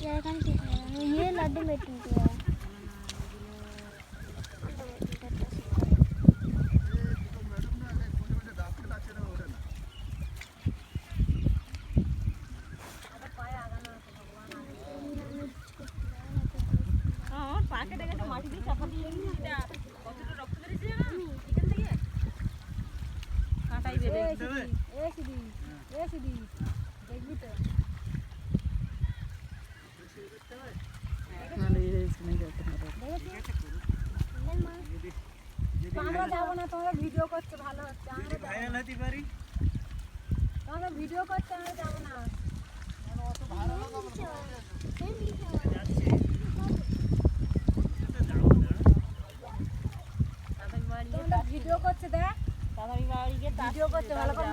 ये लड्डू में टूट गया। আমরা যাব না, তোমরা ভিডিও করছো ভালো হচ্ছে। আমরা ভাইরাল হতে পারি, তোমরা ভিডিও করছো, আমরা যাব না। অত ভাইরাল হবে না, যাচ্ছি তোমরা ভিডিও করছো, দেখ দাদার বাড়ি গিয়ে ভিডিও করছো ভালো করে।